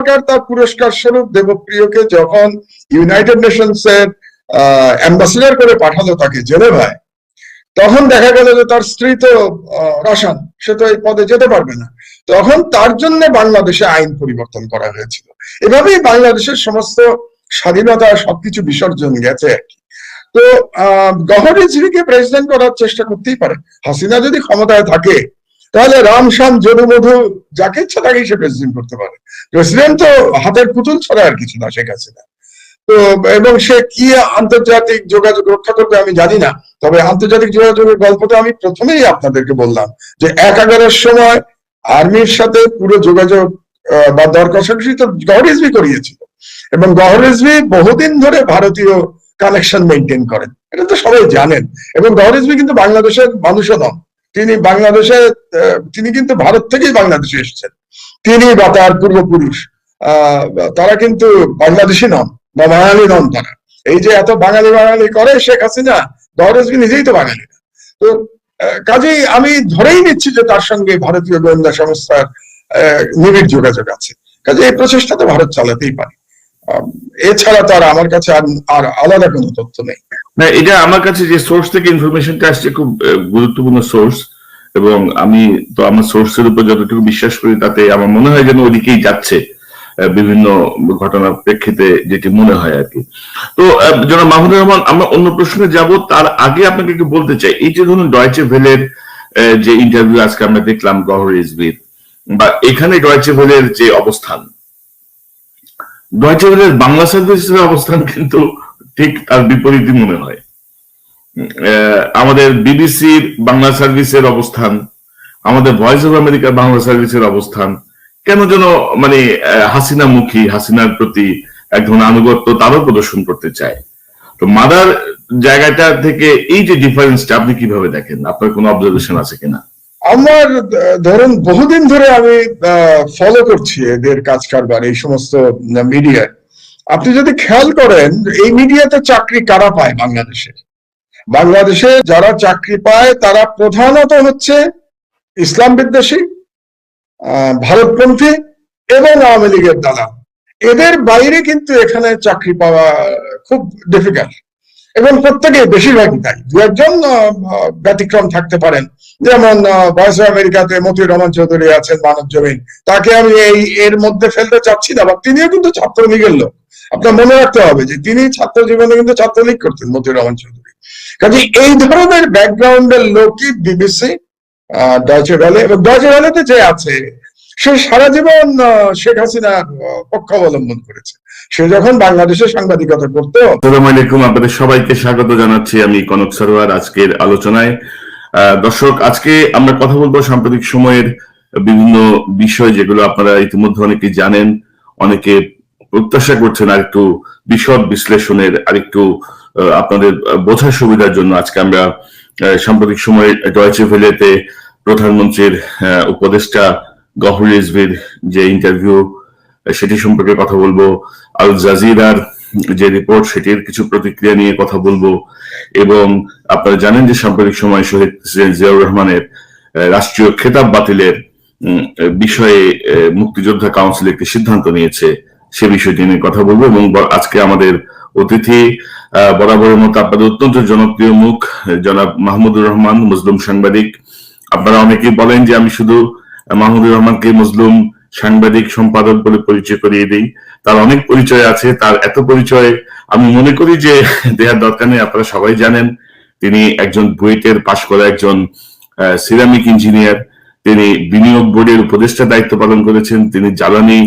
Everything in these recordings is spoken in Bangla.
সরকার তার পুরস্কার স্বরূপ দেবপ্রিয়কে যখন ইউনাইটেড নেশনস এর অ্যাম্বাসিডার করে পাঠালো তাকে জেনেভায়, তখন দেখা গেল যে তার স্ত্রী তো রাশান, সে তো এই পদে যেতে পারবে না। তখন তার জন্য বাংলাদেশে আইন পরিবর্তন করা হয়েছিল। এভাবেই বাংলাদেশের সমস্ত স্বাধীনতা সবকিছু বিসর্জন গেছে আর কি। তো গওহর রিজভীকে প্রেসিডেন্ট করার চেষ্টা করতেই পারে। হাসিনা যদি ক্ষমতায় থাকে তাহলে রাম শ্যাম যদু মধু যাকে ইচ্ছা তাকেই সে প্রেসিডেন্ট করতে পারে। প্রেসিডেন্ট তো হাতের পুতুল ছাড়া আর কিছু না শেখ হাসিনা। তো এবং সে কি আন্তর্জাতিক যোগাযোগ রক্ষা করবে আমি জানি না, তবে আন্তর্জাতিক যোগাযোগের গল্পটা আমি প্রথমেই আপনাদেরকে বললাম যে ১/১১-র সময় আর্মির সাথে পুরো যোগাযোগ বা দর কষাকষি তো গওহর রিজভী করিয়েছিল, এবং গওহর রিজভী বহুদিন ধরে ভারতীয় কানেকশন মেনটেন করেন, এটা তো সবাই জানেন। এবং গওহর রিজভী কিন্তু বাংলাদেশের মানুষও নন, তিনি কিন্তু ভারত থেকেই বাংলাদেশে এসেছেন। তিনি বা তার পূর্বপুরুষ তারা কিন্তু বাংলাদেশি নন বা বাঙালি নন। তারা এই যে এত বাঙালি বাঙালি করে শেখ হাসিনা, গওহর রিজভী নিজেই তো বাঙালি না। তো কাজেই আমি ধরেই নিচ্ছি যে তার সঙ্গে ভারতীয় গোয়েন্দা সংস্থার নিবিড় যোগাযোগ আছে। কাজে এই প্রচেষ্টা তো ভারত চালাতেই পারে, এছাড়া তার আমার কাছে আর আলাদা কোনো তথ্য নেই। না, এটা আমার কাছে যে সোর্স থেকে ইনফরমেশনটা আসছে খুব গুরুত্বপূর্ণ সোর্স, এবং আমি তো আমার সোর্সের উপর যতটুকু বিশ্বাস করি তাতে আমার মনে হয় যেন ওদিকেই যাচ্ছে বিভিন্ন ঘটনার প্রেক্ষিতে, যেটি মনে হয় আর কি। তো জনাব মাহমুদুর রহমান, আমরা অন্য প্রশ্নে যাব, তার আগে আপনাকে একটু বলতে চাই, এই যে ধরুন ডয়েচে ভেলের যে ইন্টারভিউ আজকে আমরা দেখলাম গওহর রিজভীর, বা এখানে ডয়েচে ভেলের যে অবস্থান, ডয়েচে ভেলের বাংলা সার্ভিসের অবস্থান কিন্তু ঠিক তার বিপরীতই মনে হয়। আমাদের বিবিসির বাংলা সার্ভিসের অবস্থান, আমাদের ভয়েস অফ আমেরিকার বাংলা সার্ভিসের অবস্থান কেন যেন মানে হাসিনা মুখী, হাসিনার প্রতি এক ধরনের আনুগত্য তারও প্রদর্শন করতে চায়। তো মাদার জায়গাটা থেকে এই যে ডিফারেন্সটা আপনি কিভাবে দেখেন? আপনার কোনো অবজারভেশন আছে কিনা? আমার ধরুন বহুদিন ধরে আমি ফলো করছি এদের কাজ কারবার, এই সমস্ত মিডিয়ায়। আপনি যদি খেয়াল করেন এই মিডিয়াতে চাকরি কারা পায় বাংলাদেশে যারা চাকরি পায় তারা প্রধানত হচ্ছে ইসলাম বিদ্বেষী, ভারতপন্থী এবং আওয়ামী লীগের দালাল। এদের বাইরে কিন্তু এখানে চাকরি পাওয়া খুব ডিফিকাল্ট, এবং প্রত্যেকে বেশিরভাগই তাই। দু একজন ব্যতিক্রম থাকতে পারেন, যেমন ভয়েস অফ আমেরিকাতে মতিউর রহমান চৌধুরী আছেন, মানব জমিন, তাকে আমি এর মধ্যে ফেলতে চাচ্ছি না, বা তিনিও কিন্তু ছাত্রলীগের লোক। আপনার মনে রাখতে হবে যে তিনি ছাত্র জীবনে কিন্তু ছাত্রলীগ করতেন, মতিউর রহমান চৌধুরী। কাজে এই ধরনের ব্যাকগ্রাউন্ডের লোকই বিবিসি, ডয়েচে ভেলে, এবং ডয়েচে ভেলেতে যে আছে সে সারা জীবন শেখ হাসিনার পক্ষ অবলম্বন করেছে। সে যখন বাংলাদেশে সাংবাদিকতা করতো। আসসালামু আলাইকুম, আপনাদের সবাইকে স্বাগত জানাচ্ছি আমি কনক সরোয়ার আজকের আলোচনায়। দর্শক, আজকে আমরা কথা বলবো সাম্প্রতিক সময়ের বিভিন্ন বিষয়, যেগুলো আপনারা ইতিমধ্যে অনেকে জানেন, অনেকে প্রত্যাশা করছেন আর একটু বিশদ বিশ্লেষণের, আর একটু আপনাদের বোঝার সুবিধার জন্য আজকে আমরা সাম্প্রতিক সময়ে ডয়েচে ভেলেতে প্রধানমন্ত্রীর উপদেষ্টা গওহর রিজভীর যে ইন্টারভিউ সেটি সম্পর্কে কথা বলবো, আল জাজিরার যে রিপোর্ট সেটির কিছু প্রতিক্রিয়া নিয়ে কথা বলবো, এবং আপনারা জানেন যে সাম্প্রতিক সময় শহীদ প্রেসিডেন্ট জিয়াউর রহমানের রাষ্ট্রীয় খেতাব বাতিলের বিষয়ে মুক্তিযোদ্ধা কাউন্সিল একটি সিদ্ধান্ত নিয়েছে, সে বিষয়টি নিয়ে কথা বলবো। এবং আজকে আমাদের অতিথি বরাবরের মতো আপনাদের অত্যন্ত জনপ্রিয় মুখ জনাব মাহমুদুর রহমান, মজলুম সাংবাদিক। আপনারা অনেকেই বলেন যে আমি শুধু মাহমুদুর রহমানকে মজলুম সাংবাদিক, সম্পাদক বলে পরিচয় করিয়ে দিই। তার অনেক পরিচয় আছে, তার এত পরিচয় আমি মনে করি যে দেওয়ার দরকার নেই। আপনারা সবাই জানেন তিনি একজন বুয়েটের পাশ করা একজন সিরামিক ইঞ্জিনিয়ার। তিনি বিনিয়োগ বোর্ডের উপদেষ্টার দায়িত্ব পালন করেছেন, তিনি জ্বালানি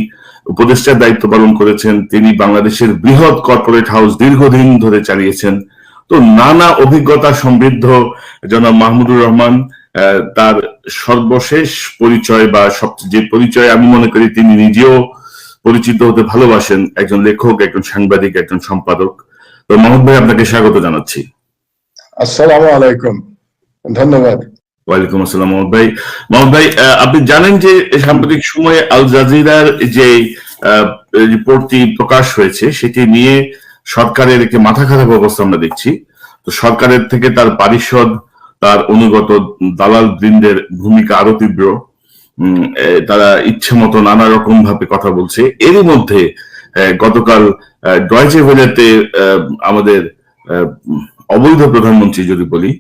উপদেষ্টার দায়িত্ব পালন করেছেন, তিনি বাংলাদেশের বৃহৎ কর্পোরেট হাউস দীর্ঘদিন ধরে চালিয়েছেন। তো নানা অভিজ্ঞতা সমৃদ্ধ জনাব মাহমুদুর রহমান, তার সর্বশেষ পরিচয় বা যে পরিচয় আমি মনে করি তিনি নিজেও পরিচিত হতে ভালোবাসেন, একজন লেখক, একজন সাংবাদিক, একজন সম্পাদক। তো মাহমুদ ভাই, আপনাকে স্বাগত জানাচ্ছি। আসসালামু আলাইকুম, ধন্যবাদ। ওয়ালাইকুম আসসালাম মাহমুদ ভাই। মাহমুদ ভাই, আপনি জানেন যে সাম্প্রতিক সময়ে আল জাজিরার যে রিপোর্টটি প্রকাশ হয়েছে সেটি নিয়ে সরকারের একটি মাথা খারাপ অবস্থা আমরা দেখছি। তো সরকারের থেকে তার পারিষদ, তার অনুগত দালাল বৃন্দের ভূমিকা আরো তীব্র, তারা ইচ্ছে মতো নানা রকম ভাবে কথা বলছে। এরই মধ্যে গতকাল ডয়েচে ভেলেতে আমাদের অবৈধ প্রধানমন্ত্রী যদি বলি,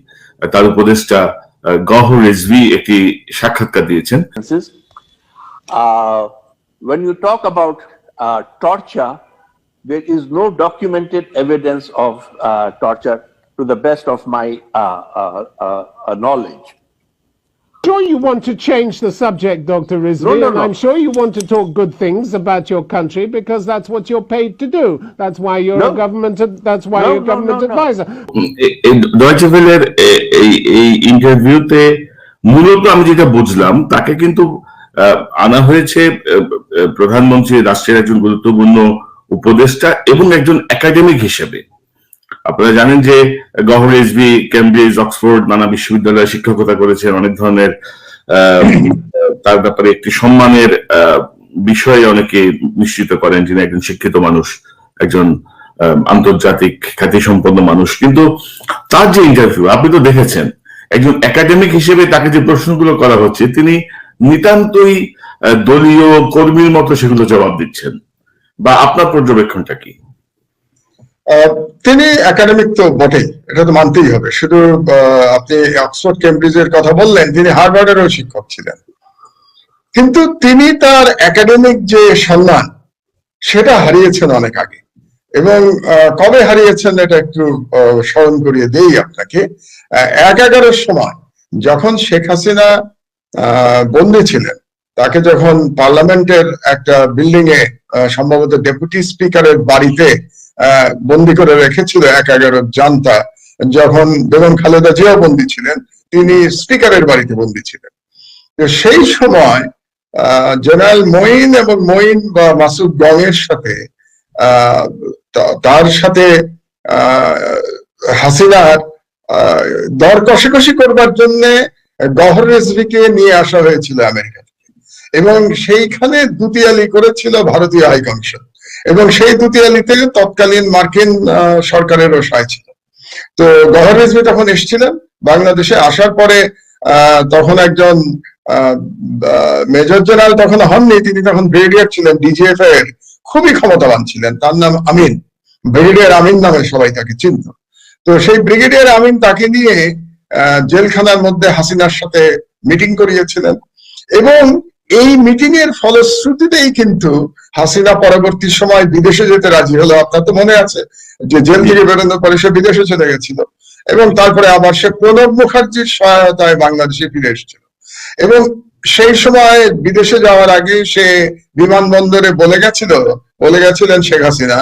তার উপদেষ্টা গওহর রিজভী একটি সাক্ষাৎকার দিয়েছেন। When you talk about torture, there is no documented evidence of torture to the best of my knowledge. I'm sure you want to change the subject, Dr. Rizvi, No. and I'm sure you want to talk good things about your country because that's what you're paid to do. That's why you're a government. That's why you're a government advisor. ডয়েচে ভেলের এই ইন্টারভিউতে মূলত আমি যেটা বুঝলাম, তাকে কিন্তু আনা হয়েছে প্রধানমন্ত্রী, রাষ্ট্রের একজন গুরুত্বপূর্ণ উপদেষ্টা এবং একজন একাডেমিক হিসেবে। আপনারা জানেন যে গওহর রিজভী কেমব্রিজ, অক্সফোর্ড নানা বিশ্ববিদ্যালয়ে শিক্ষকতা করেছেন, অনেক ধরনের তার ব্যাপারে একটি সম্মানের বিষয়ে অনেকে নিশ্চিত করেন যিনি একজন শিক্ষিত মানুষ, একজন আন্তর্জাতিক খ্যাতিসম্পন্ন মানুষ। কিন্তু তার যে ইন্টারভিউ আপনি তো দেখেছেন, একজন একাডেমিক হিসেবে তাকে যে প্রশ্নগুলো করা হচ্ছে তিনি নিতান্তই দলীয় কর্মীর মতো সেগুলো জবাব দিচ্ছেন, বা আপনার পর্যবেক্ষণটা কি? তিনি একাডেমিক তো বটেই, এটা তো মানতেই হবে। শুধু আপনি অক্সফোর্ড কেমব্রিজের কথা বললেন, তিনি হার্ভার্ডেরও শিক্ষক ছিলেন, কিন্তু তিনি তার একাডেমিক যে সম্মান সেটা হারিয়েছেন অনেক আগে। এবং কবে হারিয়েছেন এটা একটু স্মরণ করিয়ে দেই আপনাকে। 11-11 সময় যখন শেখ হাসিনা বন্দী ছিলেন, তাকে যখন পার্লামেন্টের একটা বিল্ডিং এ সম্ভবত ডেপুটি স্পিকারের বাড়িতে বন্দী করে রেখেছিল 11 জান্তা, যখন বেগম খালেদা জিয়া বন্দী ছিলেন তিনি স্পিকারের বাড়িতে বন্দী ছিলেন। তো সেই সময় জেনারেল মঈন এবং মঈন বা মাসুদ গঙের সাথে তার সাথে হাসিনার দর কষাকষি করবার জন্য গওহর রিজভীকে নিয়ে আসা হয়েছিল আমেরিকা থেকে, এবং সেইখানে দুতিয়ালি করেছিল ভারতীয় হাই কমিশন, এবং সেই দুতিয়ালিতে তৎকালীন মার্কিন সরকারেরও সায় ছিল। তো গওহর রিজভী তখন এসেছিলেন বাংলাদেশে। আসার পরে তখন একজন মেজর জেনারেল তখন হননি, তিনি তখন ব্রিগেডিয়ার ছিলেন, ডিজিএফ এর খুবই ক্ষমতাবান ছিলেন, তার নাম আমিন, ব্রিগেডিয়ার আমিন নামে সবাই তাকে চিনত। তো সেই ব্রিগেডিয়ার আমিন তাকে নিয়ে জেলখানার মধ্যে হাসিনার সাথে মিটিং করিয়েছিলেন, এবং এই মিটিং এর ফলশ্রুতিতেই কিন্তু হাসিনা পরবর্তী সময় বিদেশে যেতে রাজি হলো। আপনার তো মনে আছে যে জেল থেকে বেরোনোর পরে সে বিদেশে চলে গেছিল, এবং তারপরে আবার সে প্রণব মুখার্জির সহায়তায় বাংলাদেশে ফিরে এসেছিল। এবং সেই সময় বিদেশে যাওয়ার আগে সে বিমানবন্দরে বলে গেছিলেন শেখ হাসিনা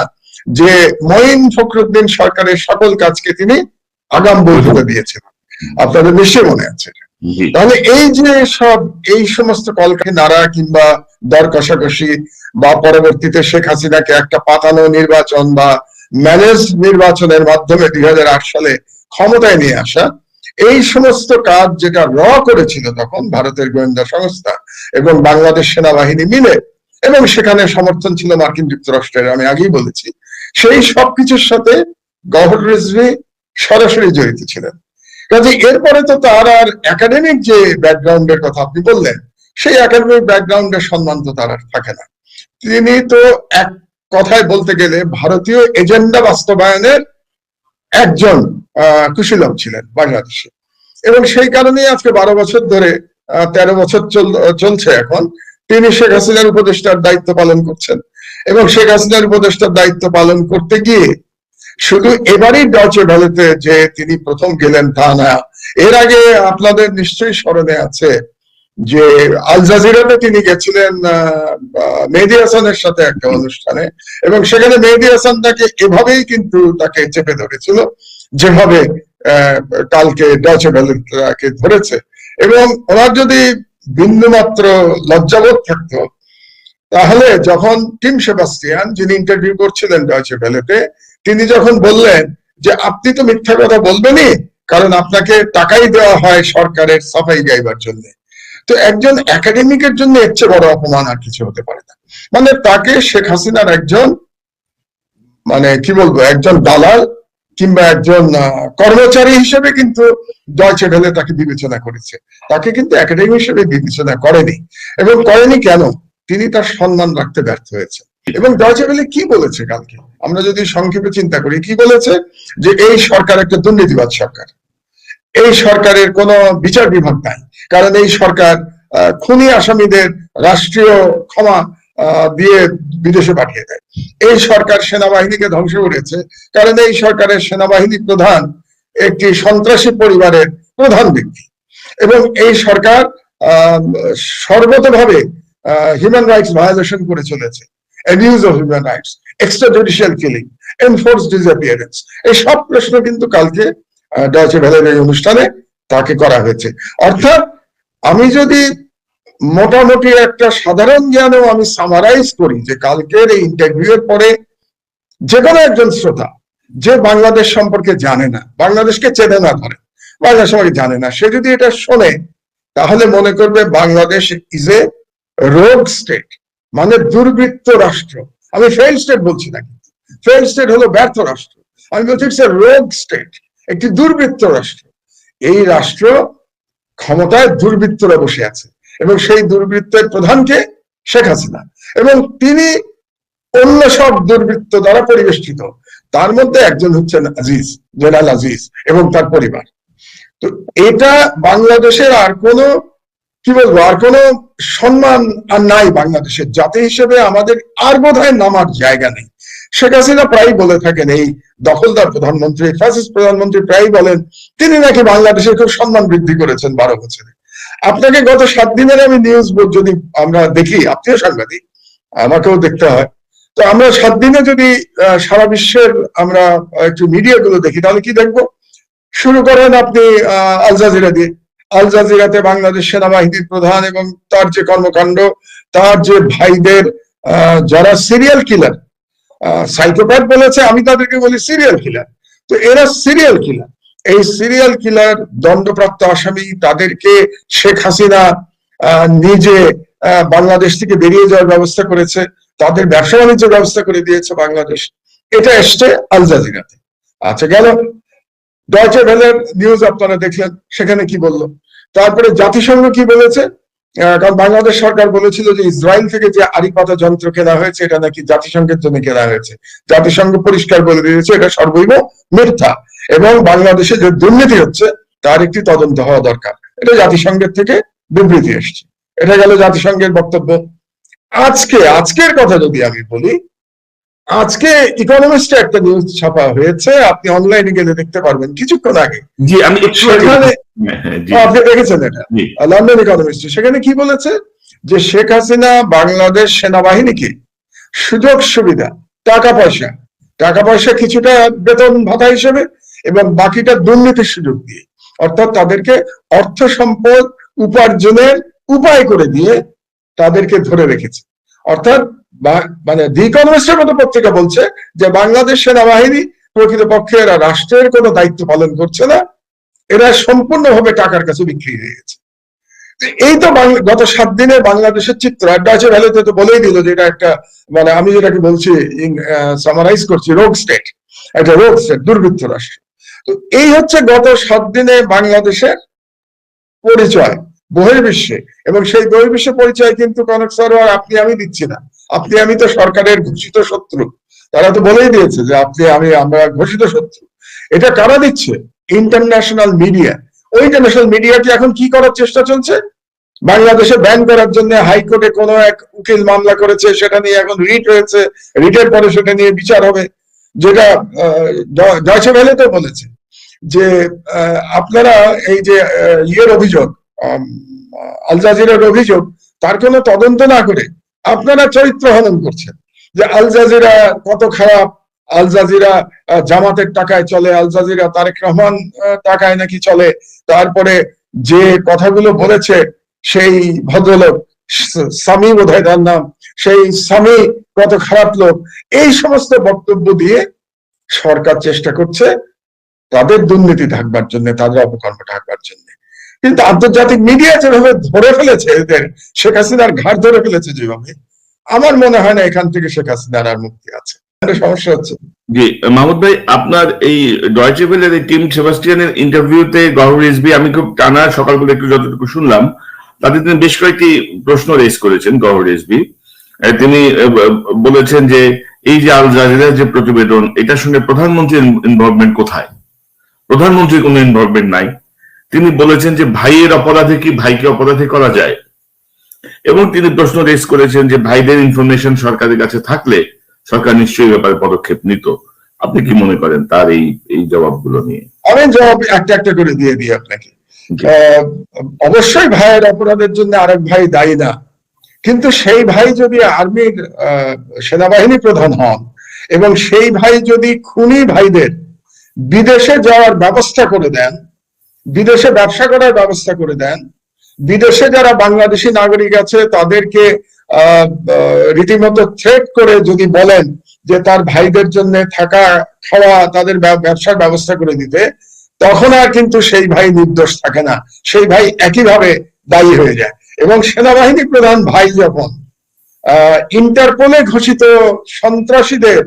যে মঈন ফখরুদ্দিন সরকারের সকল কাজকে তিনি আগাম বৈধতা দিয়েছিলেন। আপনাদের নিশ্চয়ই মনে আছে। তাহলে এই সমস্ত কলকারখানা কিংবা দর কষাকষি বা পরবর্তীতে শেখ হাসিনাকে একটা পাতানো নির্বাচন বা ম্যানেজ নির্বাচনের মাধ্যমে 2008 সালে ক্ষমতায় নিয়ে আসা, এই সমস্ত কাজ যেটা করেছিল তখন ভারতের গোয়েন্দা সংস্থা এবং বাংলাদেশ সেনাবাহিনী মিলে, এবং সেখানে সমর্থন ছিল মার্কিন যুক্তরাষ্ট্রের, আমি আগেই বলেছি, সেই সবকিছুর সাথে গওহর রিজভী সরাসরি জড়িত ছিলেন। কাজে এরপরে তো তার আর একাডেমিক যে ব্যাকগ্রাউন্ডের কথা আপনি বললেন, সেই একাডেমিক ব্যাকগ্রাউন্ডের সম্মান তো তার আর থাকে না। তিনি তো এক কথায় বলতে গেলে ভারতীয় এজেন্ডা বাস্তবায়নের একজন কুশীলব ছিলেন বাংলাদেশে, এবং সেই কারণেই আজকে 12 বছর ধরে 13 বছর চলছে এখন তিনি শেখ হাসিনার উপদেষ্টার দায়িত্ব পালন করছেন। এবং শেখ হাসিনার উপদেষ্টার দায়িত্ব পালন করতে গিয়ে শুধু এবারই ডয়েচে ভেলেতে যে তিনি প্রথম গেলেন তা না, এর আগে আপনাদের নিশ্চয়ই স্মরণে আছে যে আল জাজিরাতে তিনি গেছিলেন মেহেদী হাসানের সাথে একটা অনুষ্ঠানে, এবং সেখানে মেহেদী হাসান তাকে এভাবেই কিন্তু তাকে চেপে ধরেছিল যেভাবে কালকে ডয়েচে ভেলেকে ধরেছে। এবং ওনার যদি বিন্দুমাত্র লজ্জাবোধ থাকতো, তাহলে যখন টিম সেবাস্টিয়ান যিনি ইন্টারভিউ করছিলেন ডয়েচে ভেলেতে, তিনি যখন বললেন যে আপনি তো মিথ্যা কথা বলবেনই, কারণ আপনাকে টাকাই দেওয়া হয় সরকারের সাফাই গাইবার জন্য। তো একজন একাডেমিকের জন্য এর চেয়ে বড় অপমান আর কিছু হতে পারে না। মানে তাকে শেখ হাসিনার একজন, মানে কি বলবো, একজন দালাল কিংবা একজন কর্মচারী হিসেবে কিন্তু ডয়চে ভেলে তাকে বিবেচনা করেছে, তাকে কিন্তু একাডেমি হিসেবে বিবেচনা করেনি। এবং করেনি কেন? তিনি তার সম্মান রাখতে ব্যর্থ হয়েছে। এবং ডয়চে ভেলে কি বলেছে কালকে, আমরা যদি সংক্ষেপে চিন্তা করি, কি বলেছে? যে এই সরকার একটা দুর্নীতিবাদ সরকার, এই সরকারের কোনো বিচার বিভাগ নাই, কারণ এই সরকার খুনি আসামিদের রাষ্ট্রীয় ক্ষমা দিয়ে বিদেশে পাঠিয়ে দেয়। এই সরকার সেনাবাহিনীকে ধ্বংস করেছে, কারণ এই সরকারের সেনাবাহিনী প্রধান একটি সন্ত্রাসী পরিবারের প্রধান ব্যক্তি। এবং এই সরকার সর্বতভাবে হিউম্যান রাইটস ভায়োলেশন করে চলেছে, abuse of human rights, extra judicial killing, enforced disappearance. এই সব প্রশ্ন কিন্তু কালকে ডয়চে ভেলের এই অনুষ্ঠানে তাকে করা হয়েছে। অর্থাৎ আমি যদি মোটামুটি একটা সাধারণ জ্ঞানও আমি সামারাইজ করি, যে কালকের এই ইন্টারভিউয়ের পরে যে কোনো একজন শ্রোতা যে বাংলাদেশ সম্পর্কে জানে না, বাংলাদেশকে চেনে না, ধরে বাংলাদেশ সম্পর্কে জানে না, সে যদি এটা শোনে তাহলে মনে করবে বাংলাদেশ ইজ এ রোগ স্টেট, মানে দুর্বৃত্ত রাষ্ট্র। আমি ফেইল স্টেট বলছি না, কিন্তু ফেইল স্টেট হলো ব্যর্থ রাষ্ট্র। আমি বলছি ইটস এ রোগ স্টেট, একটি দুর্বৃত্ত রাষ্ট্র। এই রাষ্ট্র ক্ষমতায় দুর্বৃত্তরা বসে আছে, এবং সেই দুর্বৃত্তের প্রধানকে শেখ হাসিনা, এবং তিনি অন্য সব দুর্বৃত্ত দ্বারা পরিবেষ্টিত। তার মধ্যে একজন হচ্ছেন আজিজ, জেনারেল আজিজ এবং তার পরিবার। তো এটা বাংলাদেশের আর কোনো, কি বলবো, আর কোনো সম্মান আর নাই বাংলাদেশের জাতি হিসেবে। আমাদের আর বোধহয় নামার জায়গা নেই। শেখ হাসিনা প্রায় বলে থাকেন, এই দখলদার প্রধানমন্ত্রী, ফ্যাসিস্ট প্রধানমন্ত্রী প্রায় বলেন তিনি নাকি বাংলাদেশের খুব সম্মান বৃদ্ধি করেছেন 12 বছরে। আপনাকে গত 7 দিনের আমি নিউজ যদি আমরা দেখি, আপনিও সাংবাদিক, আমাকেও দেখতে হয়, তো আমরা 7 দিনে যদি সারা বিশ্বের আমরা একটু মিডিয়াগুলো দেখি, তাহলে কি দেখবো? শুরু করেন আপনি আল জাজিরা দিয়ে। আল জাজিরাতে বাংলাদেশ সেনাবাহিনীর প্রধান এবং তার যে কর্মকাণ্ড, তার যে ভাইদের যারা সিরিয়াল কিলার, সাইকোপ্যাথ বলেছে, আমি তাদেরকে বলি সিরিয়াল কিলার। তো এরা সিরিয়াল কিলার, এই সিরিয়াল কিলার দণ্ডপ্রাপ্ত আসামি, তাদেরকে শেখ হাসিনা নিজে বাংলাদেশ থেকে বেরিয়ে যাওয়ার ব্যবস্থা করেছে, তাদের ব্যবসা বাণিজ্যের ব্যবস্থা করে দিয়েছে বাংলাদেশ। এটা এসছে আল জাজিরাতে। আচ্ছা, গেল ডয়চে ভেলের নিউজ আপনারা দেখলেন, সেখানে কি বললো। তারপরে জাতিসংঘ কি বলেছে? কারণ বাংলাদেশ সরকার বলেছিল যে ইসরায়েল থেকে যে আড়ি পাতা যন্ত্র কেনা হয়েছে এটা নাকি জাতিসংঘের জন্য কেনা হয়েছে। জাতিসংঘ পরিষ্কার বলে দিয়েছে এটা সর্বৈব মিথ্যা, এবং বাংলাদেশে যে দুর্নীতি হচ্ছে তার একটি তদন্ত হওয়া দরকার। এটা জাতিসংঘের থেকে বিবৃতি এসছে। এটা গেল জাতিসংঘের বক্তব্য। আজকের কথা যদি আমি বলি, আজকে ইকোনমিস্টে একটা নিউজ ছাপা হয়েছে, আপনি অনলাইনে গেলে দেখতে পারবেন কিছুক্ষণ আগে। জি, আমি সেখানে আপনি দেখেছেন এটা, লন্ডন ইকোনমিস্ট। সেখানে কি বলেছে? যে শেখ হাসিনা বাংলাদেশ সেনাবাহিনীকে সুযোগ সুবিধা, টাকা পয়সা কিছুটা বেতন ভাতা হিসেবে এবং বাকিটা দুর্নীতির সুযোগ দিয়ে, অর্থাৎ তাদেরকে অর্থ সম্পদ উপার্জনের উপায় করে দিয়ে তাদেরকে ধরে রেখেছে। অর্থাৎ মানে দি ইকোনমিস্টের মতো পত্রিকা বলছে যে বাংলাদেশ সেনাবাহিনী প্রকৃতপক্ষে এরা রাষ্ট্রের কোনো দায়িত্ব পালন করছে না, এরা সম্পূর্ণভাবে টাকার কাছে বিক্রি হয়ে গেছে। এই তো গত 7 দিনে বাংলাদেশের চিত্র। আর ডয়চে ভেলেতে তো বলেই দিল যে এটা একটা, মানে আমি যেটাকে বলছি সামারাইজ করছি, রোগ স্টেট, একটা রোগ স্টেট, দুর্বৃত্ত রাষ্ট্র। তো এই হচ্ছে গত 7 দিনে বাংলাদেশের পরিচয় বহির্বিশ্বে। এবং সেই বহির্বিশ্বে পরিচয় কিন্তু কনক সরোয়ার আপনি আমি দিচ্ছি না, আপনি আমি তো সরকারের ঘোষিত শত্রু। তারা তো বলেই দিয়েছে যে আমরা ঘোষিত শত্রু। এটা কারা দিচ্ছে? International media. ওই ইন্টারন্যাশনাল মিডিয়াটি এখন কি করার চেষ্টা চলছে? বাংলাদেশে ব্যান করার জন্য হাইকোর্টে কোনো এক উকিল মামলা করেছে, সেটা নিয়ে এখন রিট হয়েছে, রিটের পরে সেটা নিয়ে বিচার হবে। যেটা ডয়চে ভেলে তো বলেছে যে আপনারা এই যে ইয়ের অভিযোগ, আল জাজিরার অভিযোগ, তার কোনো তদন্ত না করে আপনারা চরিত্র হনন করছেন। যে আল জাজিরা কত খারাপ, আল জাজিরা জামাতের টাকায় চলে, আল জাজিরা তারেক রহমান টাকায় নাকি চলে। তারপরে যে কথাগুলো বলেছে সেই ভদ্রলোক সামি বোধহয় তার নাম, সেই সামি কত খারাপ লোক, এই সমস্ত বক্তব্য দিয়ে সরকার চেষ্টা করছে তাদের দুর্নীতি ঢাকবার জন্য, তাদের অপকর্ম ঢাকবার জন্য। কিন্তু আন্তর্জাতিক মিডিয়া যেভাবে ধরে ফেলেছে এদের, শেখ হাসিনার ঘাড় ধরে ফেলেছে যেভাবে, আমার মনে হয় না এখান থেকে শেখ হাসিনার আর মুক্তি আছে। সমস্যা হচ্ছে জি, মাহমুদ ভাই, আপনার এই ডয়েচে ভেলের এই টিম সেবাস্টিয়ানের ইন্টারভিউতে গভর্নর রিজভী, আমি খুব টানা সকালবেলা একটু যতটুকু শুনলাম, তাতে তিনি বেশ কয়েকটি প্রশ্ন রেজ করেছেন গভর্নর রিজভী। তিনি বলেছেন যে এই যে আল জাজিরার যে প্রতিবেদন, এটার সঙ্গে প্রধানমন্ত্রীর ইনভলভমেন্ট কোথায়? প্রধানমন্ত্রীর কোনো ইনভলভমেন্ট নাই। তিনি বলেছেন যে ভাইয়ের অপরাধে কি ভাইকে অপরাধী করা যায়, এবং তিনি প্রশ্ন রেজ করেছেন যে ভাইদের ইনফরমেশন সরকারের কাছে থাকলে সরকার নিশ্চয়ই ব্যাপারে পদক্ষেপ নিত। আপনি কি মনে করেন তার এই জবাবগুলো নিয়ে? আমি জবাব একটা একটা করে দিয়ে দিই আপনাকে। অবশ্যই ভাইয়ের অপরাধের জন্য আরেক ভাই দায়ী না, কিন্তু সেই ভাই যদি আর্মির সেনাবাহিনী প্রধান হন এবং সেই ভাই যদি খুনি ভাইদের বিদেশে যাওয়ার ব্যবস্থা করে দেন, বিদেশে ব্যবসা করার ব্যবস্থা করে দেন, বিদেশে যারা বাংলাদেশি নাগরিক আছে তাদেরকে রীতিমতো থ্রেট করে যদি বলেন যে তার ভাইদের জন্য থাকা খাওয়া তাদের ব্যবসার ব্যবস্থা করে দিতে, তখন আর কিন্তু সেই ভাই নির্দোষ থাকে না, সেই ভাই একইভাবে দায়ী হয়ে যায়। এবং সেনাবাহিনী প্রধান ভাই যখন ইন্টারপোলে ঘোষিত সন্ত্রাসীদের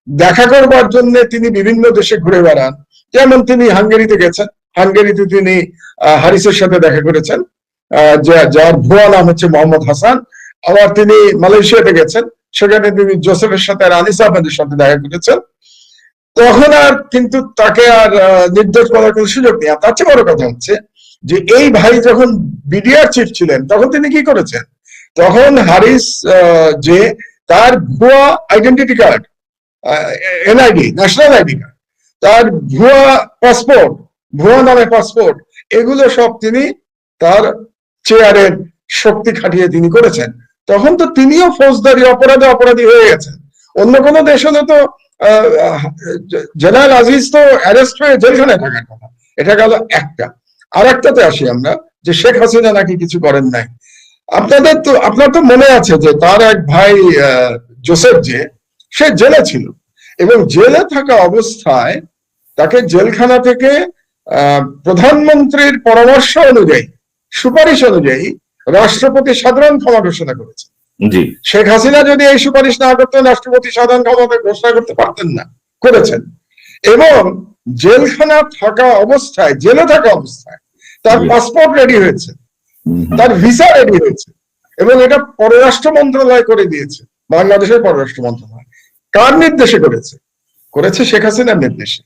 দেখা করবার জন্য তিনি বিভিন্ন দেশে ঘুরে বেড়ান, যেমন তিনি হাঙ্গেরিতে গেছেন, হাঙ্গেরিতে তিনি হারিসের সাথে দেখা করেছেন, যার ভুয়া নাম হচ্ছে মোহাম্মদ হাসান। আবার তিনি মালয়েশিয়াতে গেছেন, সেখানে তিনি জোসেফের সাথে আর আনিস আহমেদের সাথে দেখা করেছেন। তখন আর কিন্তু তাকে আর নির্দোষ করার কোনো সুযোগ নেই। তার চেয়ে বড় কথা হচ্ছে যে এই ভাই যখন বিডিআর চিফ ছিলেন তখন তিনি কি করেছেন, তখন হারিস যে তার ভুয়া identity card, NID, national ID card, তার ভুয়া পাসপোর্ট, ভুয়া নামে পাসপোর্ট, এগুলো সব তিনি তার চেয়ারের শক্তি খাটিয়ে তিনি করেছেন। তখন তো তিনিও ফৌজদারি অপরাধী হয়ে গেছেন। অন্য কোনো দেশ হলে তো জেনারেল আজিজ তো অ্যারেস্ট হয়ে জেলখানায় থাকার কথা। এটা গেল একটা। আর একটাতে আসি আমরা, যে শেখ হাসিনা নাকি কিছু করেন নাই। আপনার তো মনে আছে যে তার এক ভাই জোসেফ, যে সে জেলে ছিল এবং জেলে থাকা অবস্থায় তাকে জেলখানা থেকে প্রধানমন্ত্রীর পরামর্শ অনুযায়ী, সুপারিশ অনুযায়ী রাষ্ট্রপতি সাধারণ ক্ষমা ঘোষণা করেছে। শেখ হাসিনা যদি এই সুপারিশ না করতেন, রাষ্ট্রপতি সাধারণ ক্ষমা ঘোষণা করতে পারতেন না, করেছেন। এবং জেলখানা থাকা অবস্থায়, জেলে থাকা অবস্থায় তার পাসপোর্ট রেডি হয়েছে, তার ভিসা রেডি হয়েছে, এবং এটা পররাষ্ট্র মন্ত্রণালয় করে দিয়েছে, বাংলাদেশের পররাষ্ট্র মন্ত্রণালয়। কার নির্দেশে করেছে? শেখ হাসিনার নির্দেশে।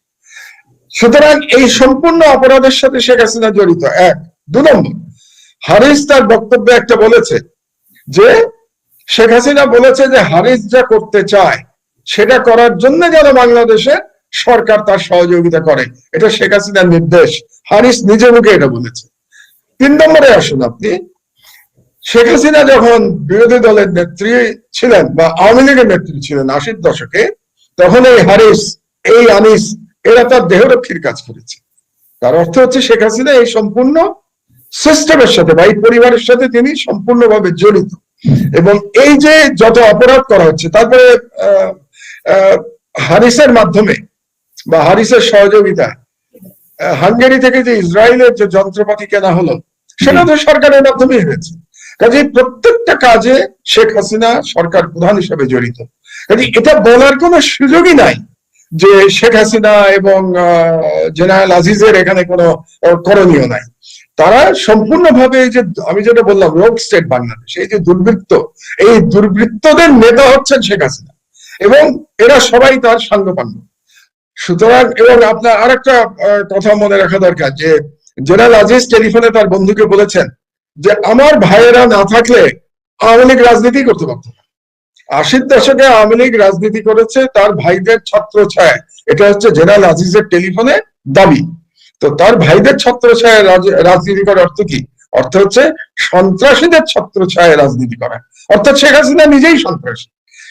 সুতরাং এই সম্পূর্ণ অপরাধের সাথে শেখ হাসিনা জড়িত, এক। 2 নম্বর, হারিস তার বক্তব্যে একটা বলেছে যে শেখ হাসিনা বলেছে যে হারিস যা করতে চায় সেটা করার জন্য যেন বাংলাদেশে সরকার তার সহযোগিতা করে, এটা শেখ হাসিনার নির্দেশ। হারিস নিজে মুখে এটা বলেছে। 3 নম্বরে আসুন আপনি, শেখ হাসিনা যখন বিরোধী দলের নেত্রী ছিলেন বা আওয়ামী লীগের নেত্রী ছিলেন 80-র দশকে, তখন এই হারিস, এই আনিস, এরা তার দেহরক্ষীর কাজ করেছে। তার অর্থ হচ্ছে শেখ হাসিনা এই সম্পূর্ণ সিস্টেমের সাথে বা এই পরিবারের সাথে তিনি সম্পূর্ণভাবে জড়িত। এবং এই যে যত অপরাধ করা হচ্ছে, তারপরে হারিসের মাধ্যমে বা হারিসের সহযোগিতায় হাঙ্গেরি থেকে যে ইসরায়েলের যে যন্ত্রপাতি কেনা হলো, সেটা তো সরকারের মাধ্যমেই হয়েছে। কাজে প্রত্যেকটা কাজে শেখ হাসিনা সরকার প্রধান হিসেবে জড়িত। কাজে এটা বলার কোনো সুযোগই নাই যে শেখ হাসিনা এবং জেনারেল আজিজের এখানে কোনো করণীয় নাই। তারা সম্পূর্ণভাবে এই যে আমি যেটা বললাম রোগ স্টেট বাংলাদেশ, এই যে দুর্বৃত্ত, এই দুর্বৃত্তদের নেতা হচ্ছেন শেখ হাসিনা এবং এরা সবাই তার সাঙ্গপাঙ্গ। সুতরাং, এবং আপনার আরেকটা কথা মনে রাখা দরকার যে জেনারেল আজিজ টেলিফোনে তার বন্ধুকে বলেছেন যে আমার ভাইয়েরা না থাকলে আওয়ামী লীগ রাজনীতি করতে পারত না। 80-র দশকে আওয়ামী লীগ রাজনীতি করেছে তার ভাইদের ছত্র ছায়, এটা হচ্ছে জেনারেল আজিজের টেলিফোনে দাবি। তো তার ভাইদের ছত্র ছায় রাজনীতি করার অর্থ কি? অর্থ হচ্ছে সন্ত্রাসীদের ছত্র ছায় রাজনীতি করা, অর্থাৎ শেখ হাসিনা নিজেই সন্ত্রাসী।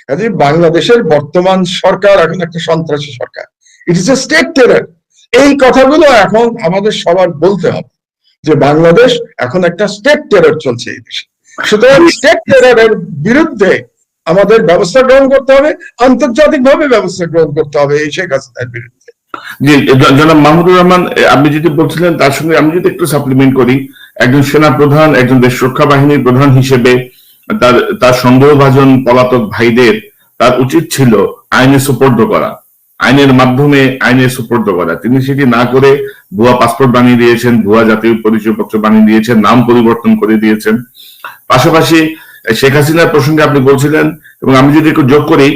কাজে বাংলাদেশের বর্তমান সরকার এখন একটা সন্ত্রাসী সরকার, it is a state terror. এই কথাগুলো এখন আমাদের সবার বলতে হবে যে বাংলাদেশ এখন একটা স্টেট টেরর চলছে এই দেশে। সুতরাং স্টেট টেররের বিরুদ্ধে আমাদের ব্যবস্থা গ্রহণ করতে হবে, আন্তর্জাতিকভাবে ব্যবস্থা গ্রহণ করতে হবে এই শেখ হাসিনার বিরুদ্ধে। জি, জনাব মাহমুদুর রহমান, আপনি যেটি বলছিলেন তার সঙ্গে আমি যদি একটু সাপ্লিমেন্ট করি, একজন সেনা প্রধান, একজন দেশ রক্ষা বাহিনীর প্রধান হিসেবে তার সন্দেহভাজন পলাতক ভাইদের তার উচিত ছিল আইনে সুপর্দ করা, আইনের মাধ্যমে আইনে সুপর্দ করা, তিনি সেটি না করে ভুয়া পাসপোর্ট বানিয়ে দিয়েছেন, ভুয়া জাতীয় পরিচয়পত্র বানিয়ে দিয়েছেন, নাম পরিবর্তন করে দিয়েছেন। পাশাপাশি শেখ হাসিনার প্রসঙ্গে আপনি বলছিলেন, এবং আমি যদি একটু যোগ করি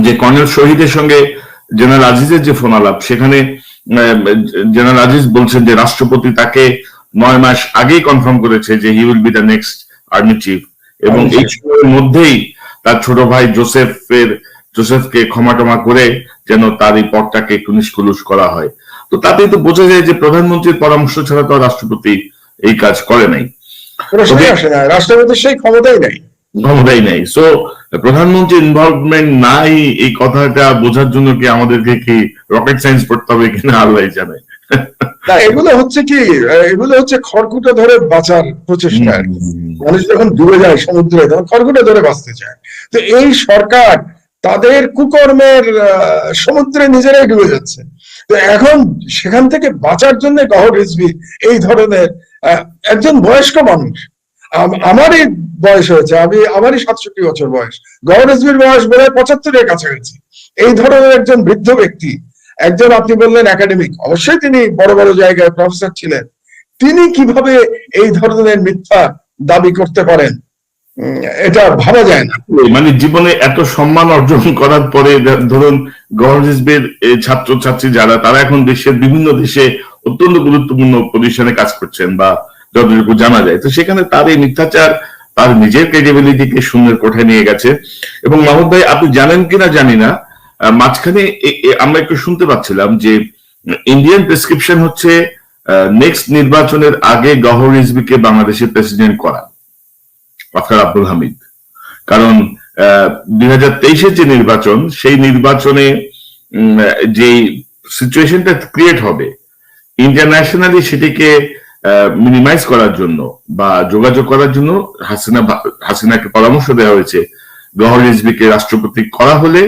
যে কর্নেল শহীদের সঙ্গে জেনারেল আজিজের যে ফোন আলাপ, সেখানে জেনারেল আজিজ বলছেন যে রাষ্ট্রপতি তাকে 9 মাস আগেই কনফার্ম করেছে যে he will be the next army chief, এবং এই সময়ের মধ্যেই তার ছোট ভাই জোসেফকে ক্ষমা টমা করে যেন তার এই পদটাকে একটু নিষ্কলুষ করা হয়। তো তাতেই তো বোঝা যায় যে প্রধানমন্ত্রীর পরামর্শ ছাড়া তো রাষ্ট্রপতি এই কাজ করে নাই, রাষ্ট্রপতির সেই ক্ষমতাই নাই। সো প্রধানমন্ত্রীর ইনভলভমেন্ট নাই, এই কথাটা বোঝার জন্য কি আমাদেরকে কি রকেট সায়েন্স পড়তে হবে কিনা আল্লাহ জানে। না, এগুলো হচ্ছে খড়কুটো ধরে বাঁচার প্রচেষ্টা। মানুষ যখন ডুবে যায় সমুদ্রে, তখন খড়কুটো ধরে বাঁচতে চায়। তো এই সরকার তাদের কুকর্মের সমুদ্রে নিজেরাই ডুবে যাচ্ছে। তো এখন সেখান থেকে বাঁচার জন্য গওহর রিজভী এই ধরনের একজন বয়স্ক মানুষ, আমারই বয়স হয়েছে, আমারই 67 বছর বয়স, গওহর রিজভীর বয়স বোধহয় 75-এর কাছাকাছি। এই ধরনের একজন বৃদ্ধ ব্যক্তি, একজন আপনি বললেন একাডেমিক, অবশ্যই তিনি বড় বড় জায়গায় প্রফেসর ছিলেন, তিনি কিভাবে এই ধরনের মিথ্যা দাবি করতে পারেন? এটা ভাবা যায় না। মানে জীবনে এত সম্মান অর্জন করার পরে, ধরুন গওহর রিজভীর ছাত্রছাত্রী যারা, তারা এখন দেশের বিভিন্ন দেশে অত্যন্ত গুরুত্বপূর্ণ পজিশনে কাজ করছেন বা যতটুকু জানা যায়, তো সেখানে তার এই মিথ্যাচার তার নিজের ক্রেডিবিলিটিকে শূন্যের কোঠায় নিয়ে গেছে। এবং মাহমুদ ভাই, আপনি জানেন কিনা জানি না, মাঝখানে আমরা একটু শুনতে পাচ্ছিলাম যে ইন্ডিয়ান প্রেসক্রিপশন হচ্ছে নেক্সট নির্বাচনের আগে গওহর রিজভীকে বাংলাদেশের প্রেসিডেন্ট করা, ডক্টর আব্দুল হামিদ। কারণ 2023-এর যে নির্বাচন, সেই নির্বাচনে যে সিচুয়েশনটা ক্রিয়েট হবে, ইন্টারন্যাশনালি সেটিকে মিনিমাইজ করার জন্য বা যোগাযোগ করার জন্য হাসিনাকে পরামর্শ দেওয়া হয়েছে, গওহর রিজভীকে রাষ্ট্রপতি করা হলে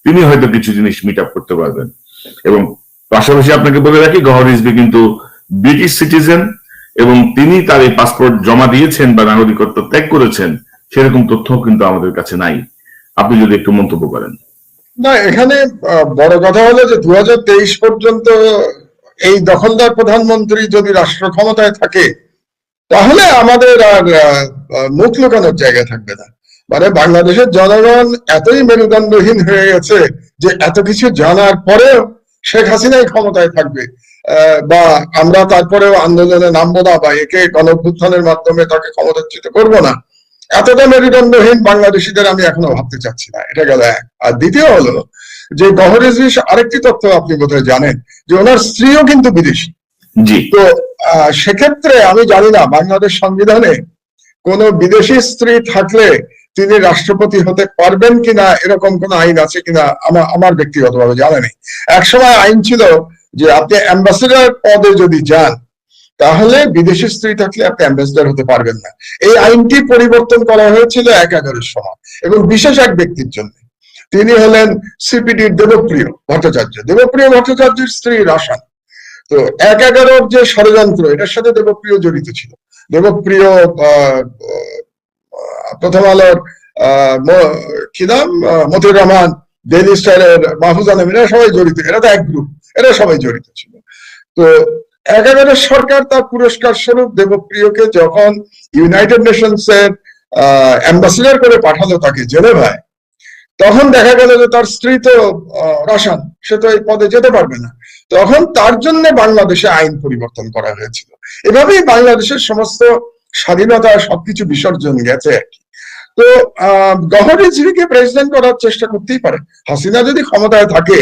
তিনি হয়তো কিছু জিনিস মিট আপ করতে পারবেন। এবং পাশাপাশি আপনাকে বলে রাখি, গওহর রিজভী কিন্তু ব্রিটিশ সিটিজেন, এবং তিনি তার এই পাসপোর্ট জমা দিয়েছেন বা নাগরিকত্ব ত্যাগ করেছেন, সেরকম তথ্য কিন্তু আমাদের কাছে নাই। আপনি যদি একটু মন্তব্য করেন। না, এখানে বড় কথা হলো যে 2023 পর্যন্ত এই দখলদার প্রধানমন্ত্রী যদি রাষ্ট্র ক্ষমতায় থাকে, তাহলে আমাদের আর মুখ লুকানোর জায়গা থাকবে না। মানে বাংলাদেশের জনগণ এতই মেরুদণ্ডহীন হয়ে গেছে যে এত কিছু জানার পরেও শেখ হাসিনাই ক্ষমতায় থাকবে, বা আমরা তারপরেও আন্দোলনে নামবো না, বা একে গণঅভ্যুত্থানের মাধ্যমে তাকে ক্ষমতাচ্যুত করবো না, এতটা মেরুদণ্ডহীন বাংলাদেশিদের আমি এখনো ভাবতে চাচ্ছি না। এটা গেল এক। আর দ্বিতীয় হলো যে গওহর রিজভী, আরেকটি তথ্য আপনি বোধহয় জানেন যে ওনার স্ত্রীও কিন্তু বিদেশি। তো সেক্ষেত্রে আমি জানি না বাংলাদেশ সংবিধানে কোন বিদেশি স্ত্রী থাকলে তিনি রাষ্ট্রপতি হতে পারবেন কিনা, এরকম কোন আইন আছে কিনা আমার ব্যক্তিগতভাবে জানা নেই। একসময় আইন ছিল যে আপনি অ্যাম্বাসেডর পদে যদি যান, তাহলে বিদেশি স্ত্রী থাকলে আপনি অ্যাম্বাসেডর হতে পারবেন না। এই আইনটি পরিবর্তন করা হয়েছিল 1/11-এর সময়, এবং বিশেষ এক ব্যক্তির জন্য। তিনি হলেন সিপিডির দেবপ্রিয় ভট্টাচার্যের স্ত্রী রাশান। তো 1/11-র যে ষড়যন্ত্র, এটার সাথে দেবপ্রিয় জড়িত ছিল। দেবপ্রিয়, প্রথম আলোর কি নাম, মতিউর রহমান, ডেইলি স্টারের মাহফুজ আলম, এরা সবাই জড়িত, এরা তো এক গ্রুপ, এরা সবাই জড়িত ছিল। তো 1/11-এর সরকার তার পুরস্কার স্বরূপ দেবপ্রিয়কে যখন ইউনাইটেড নেশনস এর অ্যাম্বাসেডর করে পাঠালো তাকে জেনেভায়, তখন দেখা গেল যে তার স্ত্রী তো রাশান, সে তো এই পদে যেতে পারবে না। তখন তার জন্য বাংলাদেশে আইন পরিবর্তন করা হয়েছিল। এভাবেই বাংলাদেশের সমস্ত স্বাধীনতা, সবকিছু বিসর্জন গেছে আর কি। তো গওহর রিজভীকে প্রেসিডেন্ট করার চেষ্টা করতেই পারে। হাসিনা যদি ক্ষমতায় থাকে,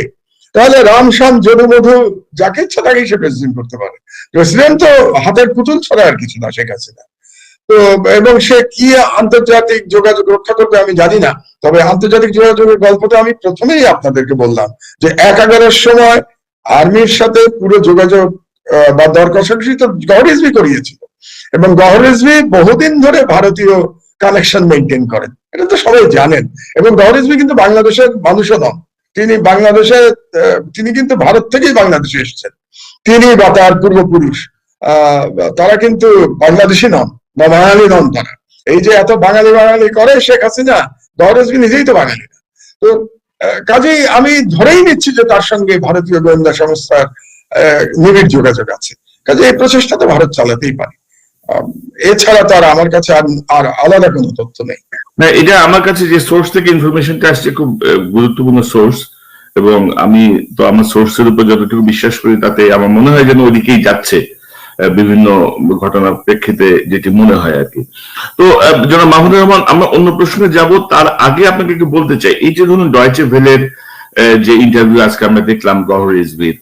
তাহলে রাম শ্যাম যদু মধু যাকে ইচ্ছা তাকেই সে প্রেসিডেন্ট করতে পারে। প্রেসিডেন্ট তো হাতের পুতুল ছাড়া আর কিছু না শেখ হাসিনা। তো এবং সে কি আন্তর্জাতিক যোগাযোগ রক্ষা করবে আমি জানি না, তবে আন্তর্জাতিক যোগাযোগের গল্পটা আমি প্রথমেই আপনাদেরকে বললাম যে 1/11-এর সময় আর্মির সাথে পুরো যোগাযোগ বা দর কষাকষি তো গওহর রিজভী করিয়েছিল, এবং গওহর রিজভী বহুদিন ধরে ভারতীয় কানেকশন মেনটেন করেন, এটা তো সবাই জানেন। এবং গওহর রিজভী কিন্তু বাংলাদেশের মানুষও নন, তিনি কিন্তু ভারত থেকেই বাংলাদেশে এসেছেন। তিনি বা তার পূর্বপুরুষ তারা কিন্তু বাংলাদেশি নন বা বাঙালি নন। তারা এই যে এত বাঙালি করে শেখ হাসিনা, গওহর রিজভী নিজেই তো বাঙালি না। তো কাজেই আমি ধরেই নিচ্ছি যে তার সঙ্গে ভারতীয় গোয়েন্দা সংস্থার নিবিড় যোগাযোগ আছে। কাজে এই প্রচেষ্টা তো ভারত চালাতেই পারে, এছাড়া তো আর আমার কাছে আর আলাদা কোনো তথ্য নেই। না, এটা আমার কাছে যে সোর্স থেকে ইনফরমেশনটা আসছে খুব গুরুত্বপূর্ণ সোর্স, এবং আমি তো আমার সোর্সের উপর যতটুকু বিশ্বাস করি তাতে আমার মনে হয় যেন ওদিকেই যাচ্ছে বিভিন্ন ঘটনার প্রেক্ষিতে, যেটি মনে হয় আর কি। তো জনাব মাহমুদুর রহমান, আমরা অন্য প্রশ্নে যাব, তার আগে আপনাকে একটু বলতে চাই, এই যে ধরুন ডয়েচে ভেলের যে ইন্টারভিউ আজকে আমরা দেখলাম গহর রিজভির,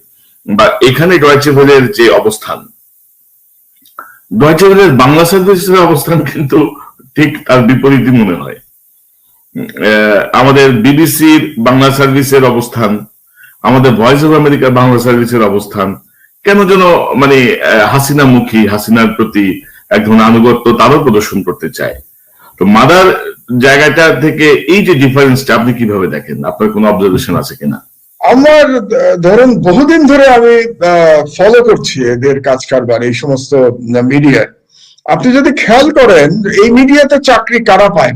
বা এখানে ডয়েচে ভেলের যে অবস্থান, ডয়েচে ভেলের বাংলা সার্ভিসের অবস্থান কিন্তু ঠিক তার বিপরীতই মনে হয়। আমাদের বিবিসির বাংলা সার্ভিসের অবস্থান, আমাদের ভয়েস অফ আমেরিকার বাংলা সার্ভিসের অবস্থান কেন যেন মানে হাসিনামুখী, হাসিনার প্রতি এক ধরনের আনুগত্য তারও প্রদর্শন করতে চায়। তো মাদার জায়গাটা থেকে এই যে ডিফারেন্সটা আপনি কিভাবে দেখেন? আপনার কোনো অবজারভেশন আছে কিনা? আমার ধরুন বহুদিন ধরে আমি ফলো করছি এদের কাজ কারবার, এই সমস্ত মিডিয়ায়। আপনি যদি খেয়াল করেন এই মিডিয়াতে চাকরি কারা পায়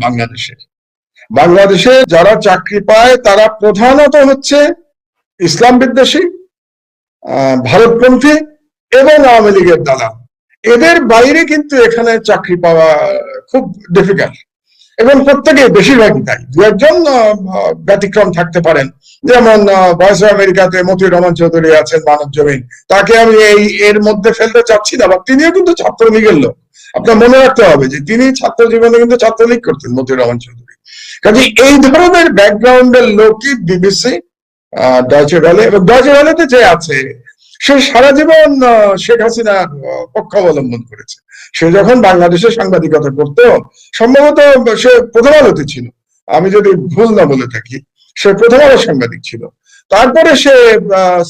বাংলাদেশে যারা চাকরি পায় তারা প্রধানত হচ্ছে ইসলাম বিদ্বেষী, ভারতপন্থী এবং আওয়ামী লীগের দালাল। এদের বাইরে কিন্তু এখানে চাকরি পাওয়া খুব ডিফিকাল্ট, এবং প্রত্যেকে বেশিরভাগই তাই। দু একজন ব্যতিক্রম থাকতে পারেন, যেমন ভয়েস অফ আমেরিকাতে মতিউর রহমান চৌধুরী আছেন, মানব জমিন, তাকে আমি এর মধ্যে ফেলতে চাচ্ছি না, বা তিনিও কিন্তু ছাত্রলীগের লোক। আপনার মনে রাখতে হবে যে তিনি ছাত্র জীবনে কিন্তু ছাত্রলীগ করতেন, মতিউর রহমান চৌধুরী। কাজে এই ধরনের ব্যাকগ্রাউন্ডের লোকই বিবিসি, ডয়েচে ভেলে, এবং ডয়েচে ভেলেতে যে আছে সে সারা জীবন শেখ হাসিনার পক্ষ অবলম্বন করেছে। সে যখন বাংলাদেশে সাংবাদিকতা করতো, সম্ভবত সে প্রথম আলোতে ছিল, আমি যদি ভুল না বলে থাকি, সে প্রথম আলো সাংবাদিক ছিল। তারপরে সে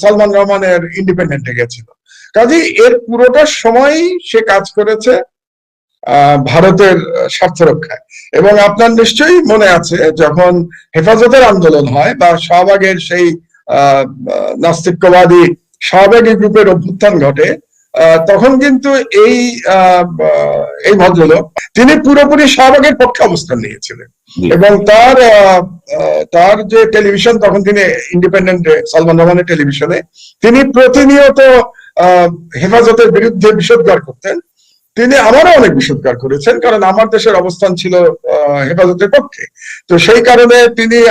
সালমান রহমানের ইন্ডিপেন্ডেন্টে গেছিল। কাজেই এর পুরোটা সময়ই সে কাজ করেছে ভারতের স্বার্থ রক্ষায়। এবং আপনার নিশ্চয়ই মনে আছে যখন হেফাজতের আন্দোলন হয় বা শাহবাগের সেই নাস্তিক্যবাদী শাহবাগী গ্রুপের অভ্যুত্থান ঘটে, তখন কিন্তু এই ভদ্রলোক তিনি পুরোপুরি শাহবাগের পক্ষে অবস্থান নিয়েছিলেন। এবং তার যে টেলিভিশন, তখন তিনি ইন্ডিপেন্ডেন্ট সালমান রহমানের টেলিভিশনে তিনি প্রতিনিয়ত হেফাজতের বিরুদ্ধে বিষোদ্গার করতেন। তিনি আমারও অনেক বিষোদ্গার করেছেন, কারণ আমার দেশের অবস্থান ছিল হেফাজতের পক্ষে। তো সেই কারণে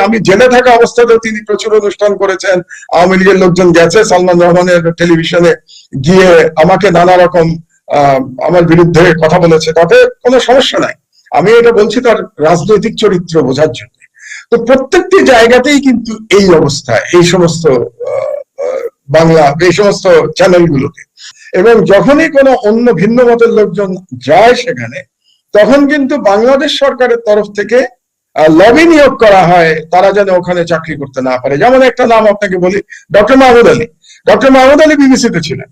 আমি জেলে থাকা অবস্থাতেও তিনি প্রচুর অনুষ্ঠান করেছেন। আওয়ামী লীগের লোকজন গেছে সালমান রহমানের টেলিভিশনে গিয়ে আমাকে নানা রকম আমার বিরুদ্ধে কথা বলেছে, তাতে কোনো সমস্যা নাই। আমি এটা বলছি তার রাজনৈতিক চরিত্র বোঝার জন্য। তো প্রত্যেকটি জায়গাতেই কিন্তু এই অবস্থা, এই সমস্ত এই সমস্ত চ্যানেলগুলোতে। এবং যখনই কোনো অন্য ভিন্ন মতের লোকজন যায় সেখানে, তখন কিন্তু বাংলাদেশ সরকারের তরফ থেকে লবি নিয়োগ করা হয় তারা যেন ওখানে চাকরি করতে না পারে। যেমন একটা নাম আপনাকে বলি, ডক্টর মাহমুদ আলী। ডক্টর মাহমুদ আলী বিবিসিতে ছিলেন,